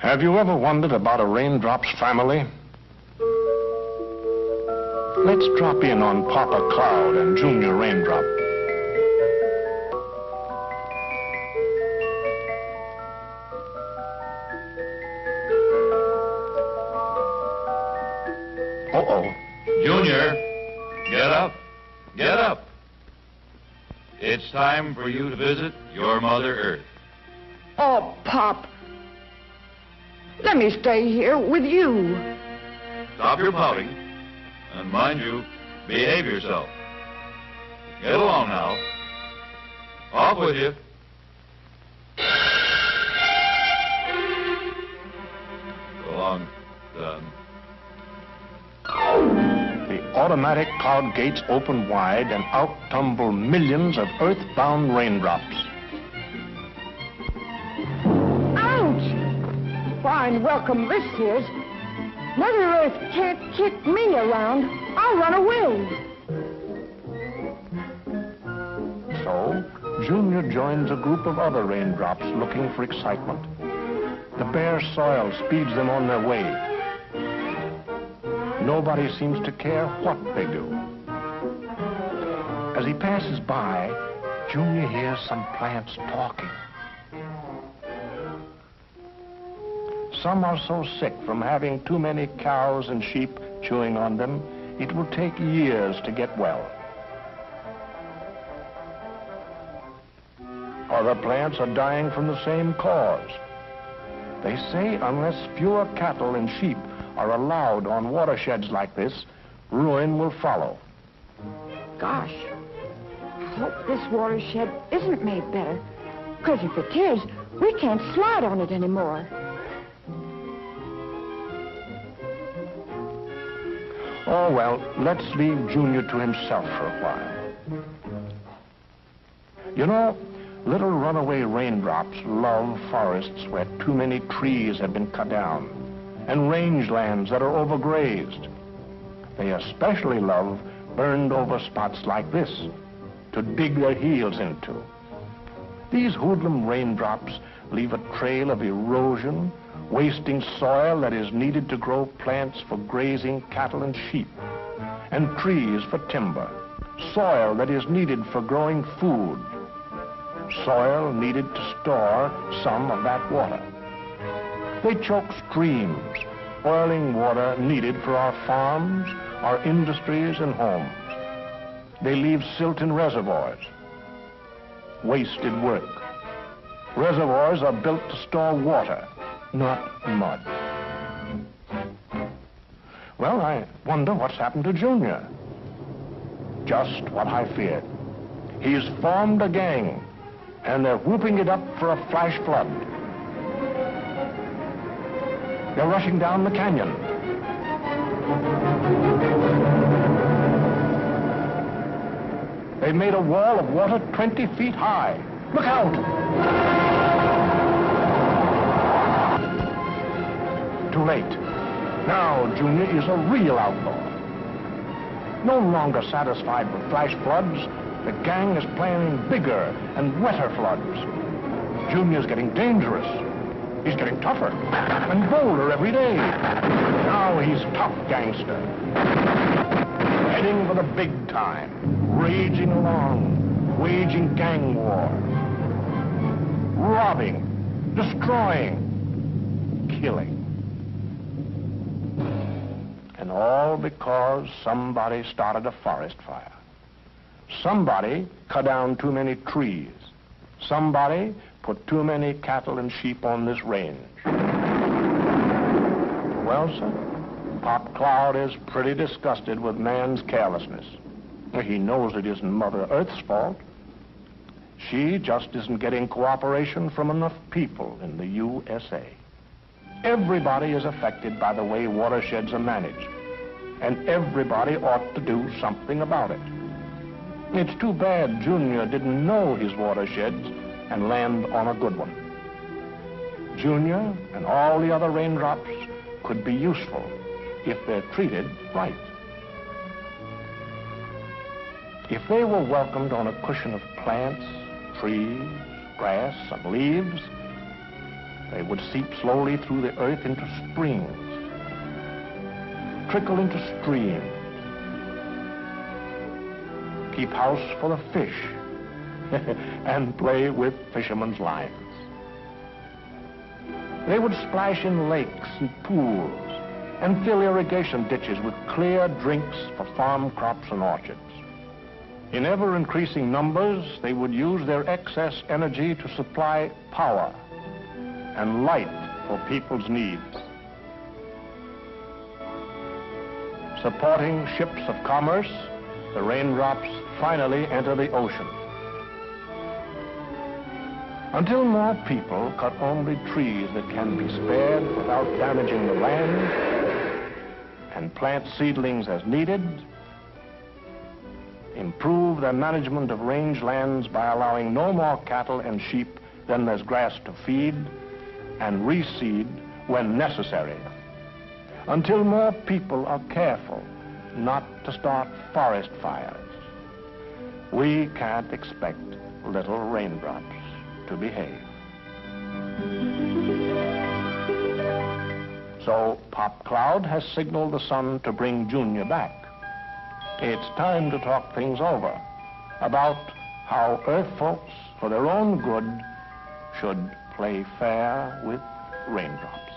Have you ever wondered about a raindrop's family? Let's drop in on Papa Cloud and Junior Raindrop. Uh-oh. Junior, get up. Get up. It's time for you to visit your Mother Earth. Oh, Pop. Let me stay here with you. Stop your pouting. And mind you, behave yourself. Get along now. Off with you. Go along, son. The automatic cloud gates open wide and out tumble millions of earthbound raindrops. Fine welcome this is. Mother Earth can't kick me around. I'll run away. So, Junior joins a group of other raindrops looking for excitement. The bare soil speeds them on their way. Nobody seems to care what they do. As he passes by, Junior hears some plants talking. Some are so sick from having too many cows and sheep chewing on them, it will take years to get well. Other plants are dying from the same cause. They say unless fewer cattle and sheep are allowed on watersheds like this, ruin will follow. Gosh, I hope this watershed isn't made better, because if it is, we can't slide on it anymore. Oh, well, let's leave Junior to himself for a while. You know, little runaway raindrops love forests where too many trees have been cut down and rangelands that are overgrazed. They especially love burned over spots like this to dig their heels into. These hoodlum raindrops leave a trail of erosion, wasting soil that is needed to grow plants for grazing cattle and sheep, and trees for timber, soil that is needed for growing food, soil needed to store some of that water. They choke streams, oiling water needed for our farms, our industries, and homes. They leave silt in reservoirs. Wasted work. Reservoirs are built to store water, not mud. Well, I wonder what's happened to Junior. Just what I feared. He's formed a gang, and they're whooping it up for a flash flood. They're rushing down the canyon. They've made a wall of water 20 feet high. Look out! Too late. Now Junior is a real outlaw. No longer satisfied with flash floods, the gang is planning bigger and wetter floods. Junior's getting dangerous. He's getting tougher and bolder every day. Now he's tough gangster. Heading for the big time, raging along, waging gang war. Robbing, destroying, killing. And all because somebody started a forest fire. Somebody cut down too many trees. Somebody put too many cattle and sheep on this range. Well, sir, Pop Cloud is pretty disgusted with man's carelessness. He knows it isn't Mother Earth's fault. She just isn't getting cooperation from enough people in the USA. Everybody is affected by the way watersheds are managed, and everybody ought to do something about it. It's too bad Junior didn't know his watersheds and land on a good one. Junior and all the other raindrops could be useful if they're treated right. If they were welcomed on a cushion of plants, trees, grass, and leaves, They would seep slowly through the earth into springs, trickle into streams, keep house for the fish, and play with fishermen's lines. They would splash in lakes and pools and fill irrigation ditches with clear drinks for farm crops and orchards. In ever-increasing numbers, they would use their excess energy to supply power and light for people's needs. Supporting ships of commerce, the raindrops finally enter the ocean. Until more people cut only trees that can be spared without damaging the land, and plant seedlings as needed, improve their management of rangelands by allowing no more cattle and sheep than there's grass to feed, and reseed when necessary. Until more people are careful not to start forest fires, we can't expect little raindrops to behave. So Pop Cloud has signaled the sun to bring Junior back. It's time to talk things over about how Earth folks, for their own good, should play fair with raindrops.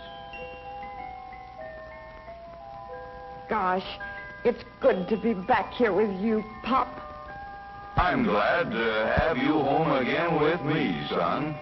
Gosh, it's good to be back here with you, Pop. I'm glad to have you home again with me, son.